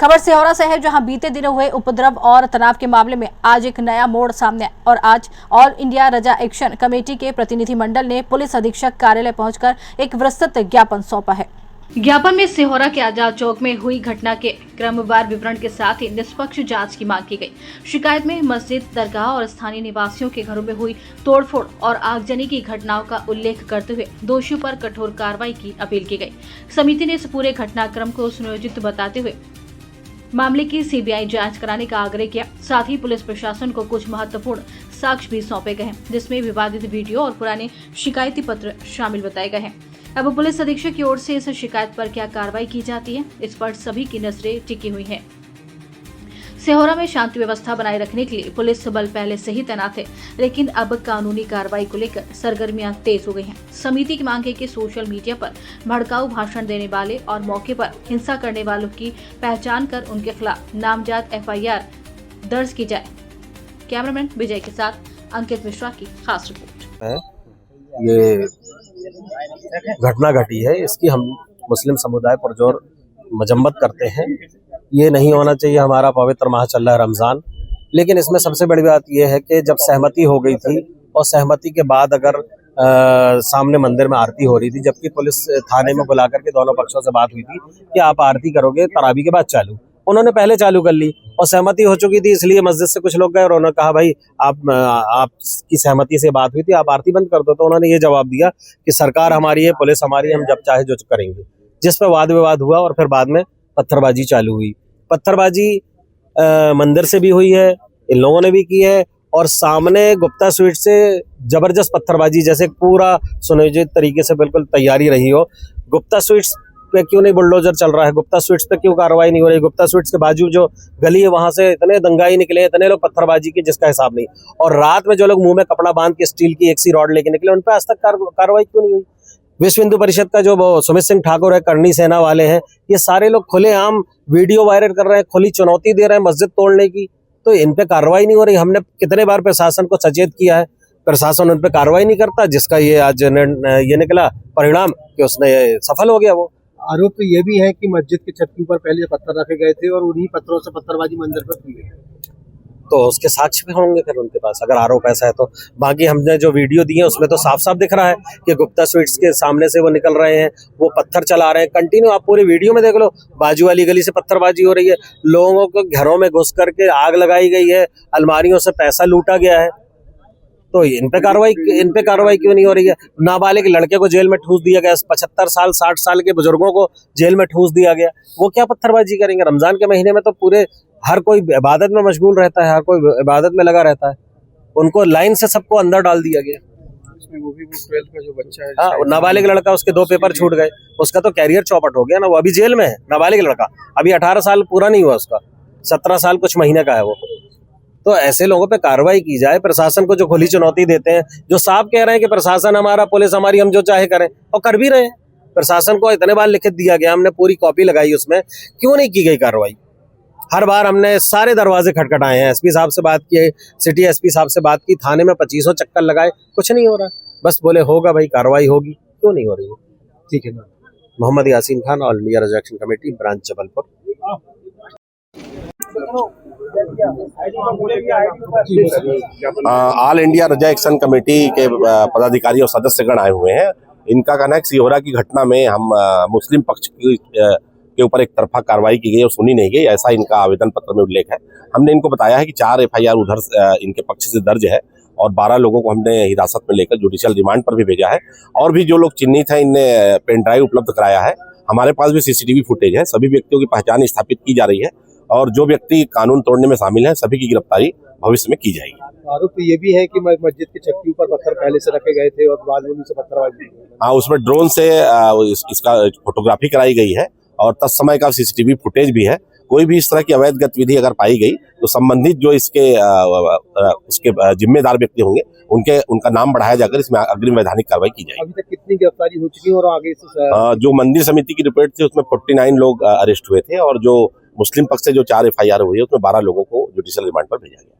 खबर सिहोरा से है, जहां बीते दिनों हुए उपद्रव और तनाव के मामले में आज एक नया मोड़ सामने आया और आज all India Raza action committee के प्रतिनिधिमंडल ने पुलिस अधीक्षक कार्यालय पहुंचकर एक विस्तृत ज्ञापन सौंपा है। ज्ञापन में सिहोरा के आजाद चौक में हुई घटना के क्रमवार विवरण के साथ ही निष्पक्ष जांच की मांग की गई। शिकायत में मस्जिद, दरगाह और स्थानीय निवासियों के घरों में हुई तोड़फोड़ और आगजनी की घटनाओं का उल्लेख करते हुए दोषियों पर कठोर कार्रवाई की अपील की गई। समिति ने इस पूरे घटनाक्रम को सुनियोजित बताते हुए मामले की सीबीआई जांच कराने का आग्रह किया। साथ ही पुलिस प्रशासन को कुछ महत्वपूर्ण साक्ष्य भी सौंपे गए हैं, जिसमें विवादित वीडियो और पुराने शिकायती पत्र शामिल बताए गए हैं। अब पुलिस अधीक्षक की ओर से इस शिकायत पर क्या कार्रवाई की जाती है, इस पर सभी की नजरें टिकी हुई हैं। सिहोरा में शांति व्यवस्था बनाए रखने के लिए पुलिस बल पहले से ही तैनात है, लेकिन अब कानूनी कार्रवाई को लेकर सरगर्मियां तेज हो गई हैं। समिति की मांग है कि सोशल मीडिया पर भड़काऊ भाषण देने वाले और मौके पर हिंसा करने वालों की पहचान कर उनके खिलाफ नामजद एफआईआर दर्ज की जाए। कैमरामैन विजय के साथ अंकित मिश्रा की खास रिपोर्ट। ये घटना घटी है, इसकी हम मुस्लिम समुदाय पुरजोर मजम्मत करते हैं। ये नहीं होना चाहिए। हमारा पवित्र माह चल रहा है रमज़ान, लेकिन इसमें सबसे बड़ी बात यह है कि जब सहमति हो गई थी और सहमति के बाद अगर सामने मंदिर में आरती हो रही थी, जबकि पुलिस थाने में बुला करके दोनों पक्षों से बात हुई थी कि आप आरती करोगे तरावी के बाद चालू, उन्होंने पहले चालू कर ली और सहमति हो चुकी थी, इसलिए मस्जिद से कुछ लोग गए और उन्होंने कहा भाई आपकी सहमति से बात हुई थी, आप आरती बंद कर दो। तो उन्होंने ये जवाब दिया कि सरकार हमारी है, पुलिस हमारी है, हम जब चाहे जो करेंगे, जिस पर वाद विवाद हुआ और फिर बाद में पत्थरबाजी चालू हुई। पत्थरबाजी मंदिर से भी हुई है, इन लोगों ने भी की है और सामने गुप्ता स्वीट से जबरदस्त पत्थरबाजी, जैसे पूरा सुनियोजित तरीके से बिल्कुल तैयारी रही हो। गुप्ता स्वीट्स पे क्यों नहीं बुलडोजर चल रहा है? गुप्ता स्वीट्स पे क्यों कार्रवाई नहीं हो रही? गुप्ता स्वीट्स के बाजू जो गली है वहां से इतने दंगाई निकले, इतने लोग पत्थरबाजी की जिसका हिसाब नहीं। और रात में जो लोग मुंह में कपड़ा बांध के स्टील की एक सी रॉड लेके निकले, उन पर आज तक कार्रवाई क्यों नहीं हुई? विश्व हिंदू परिषद का जो सुमित सिंह ठाकुर है, करनी सेना वाले हैं, ये सारे लोग खुलेआम वीडियो वायरल कर रहे हैं, खुली चुनौती दे रहे हैं मस्जिद तोड़ने की, तो इन पे कार्रवाई नहीं हो रही। हमने कितने बार प्रशासन को सचेत किया है, प्रशासन उन पे कार्रवाई नहीं करता, जिसका ये आज ये निकला परिणाम कि उसने सफल हो गया। वो आरोप तो ये भी है कि मस्जिद के छत के ऊपर पहले पत्थर रखे गए थे और उन्हीं पत्थरों से पत्थरबाजी मंदिर पर की गई, तो उसके साक्ष्य भी होंगे फिर उनके पास, अगर आरोप ऐसा है तो। बाकी हमने जो वीडियो दी है उसमें तो साफ साफ दिख रहा है कि गुप्ता स्वीट्स के सामने से वो निकल रहे हैं, वो पत्थर चला रहे हैं कंटिन्यू। आप पूरी वीडियो में देख लो, बाजू वाली गली से पत्थरबाजी हो रही है, लोगों को घरों में घुस करके आग लगाई गई है, अलमारियों से पैसा लूटा गया है। तो इन पे कार्रवाई क्यों नहीं हो रही है? नाबालिग लड़के को जेल में ठूस दिया गया, 75 साल 60 साल के बुजुर्गों को जेल में ठूस दिया गया, वो क्या पत्थरबाजी करेंगे? रमजान के महीने में तो पूरे हर कोई इबादत में मशगूल रहता है, हर कोई इबादत में लगा रहता है, उनको लाइन से सबको अंदर डाल दिया गया। वो भी 12th का जो बच्चा है, हाँ, नाबालिग लड़का, उसके 2 पेपर छूट गए, उसका तो कैरियर चौपट हो गया ना, वो अभी जेल में है। नाबालिग लड़का अभी 18 साल पूरा नहीं हुआ, उसका 17 साल कुछ महीने का है वो। तो ऐसे लोगों पे कार्रवाई की जाए। प्रशासन को जो खुली चुनौती देते हैं, जो साफ कह रहे हैं कि प्रशासन हमारा, पुलिस हमारी, हम जो चाहे करें, और कर भी रहे हैं। प्रशासन को इतने बार लिखित दिया गया, हमने पूरी कॉपी लगाई, उसमें क्यों नहीं की गई कार्रवाई? हर बार हमने सारे दरवाजे खटखटाए हैं, एसपी साहब से बात की, सिटी एसपी साहब से बात की, थाने में 2500 चक्कर लगाए, कुछ नहीं हो रहा। बस बोले होगा भाई कार्रवाई होगी, क्यों नहीं हो रही है? ठीक है ना। Mohammad Yasin Khan, all India Raza action committee, branch Jabalpur. All India Raza action committee के पदाधिकारी और सदस्यगण आए हुए हैं। इनका कहना है कि सिहोरा की घटना में हम मुस्लिम पक्ष के ऊपर एक तरफा कार्रवाई की गई और सुनी नहीं गई, ऐसा इनका आवेदन पत्र में उल्लेख है। हमने इनको बताया है कि 4 एफआईआर उधर इनके पक्ष से दर्ज है और 12 लोगों को हमने हिरासत में लेकर जुडिशियल रिमांड पर भी भेजा है। और भी जो लोग चिन्हित हैं, इनने पेन ड्राइव उपलब्ध कराया है। हमारे पास भी सीसीटीवी फुटेज है। सभी व्यक्तियों की पहचान स्थापित की जा रही है और जो व्यक्ति कानून तोड़ने में शामिल हैं, सभी की गिरफ्तारी भविष्य में की जाएगी। आरोप तो ये भी है कि मस्जिद के छत के ऊपर पत्थर पहले से रखे गए थे और बाद में से पत्थरबाजी। हाँ, उसमें ड्रोन से इसका फोटोग्राफी कराई गई है और तत्समय का सीसीटीवी फुटेज भी है। कोई भी इस तरह की अवैध गतिविधि अगर पाई गई तो संबंधित जो उसके जिम्मेदार व्यक्ति होंगे, उनका नाम बढ़ाया जाकर इसमें अग्रिम वैधानिक कार्रवाई की जाएगी। अभी तक कितनी गिरफ्तारी हो चुकी है और आगे जो मंदिर समिति की रिपोर्ट थी उसमें 49 लोग अरेस्ट हुए थे और जो मुस्लिम पक्ष से जो 4 एफआईआर हुई है उसमें 12 लोगों को जुडिशियल रिमांड पर भेजा गया।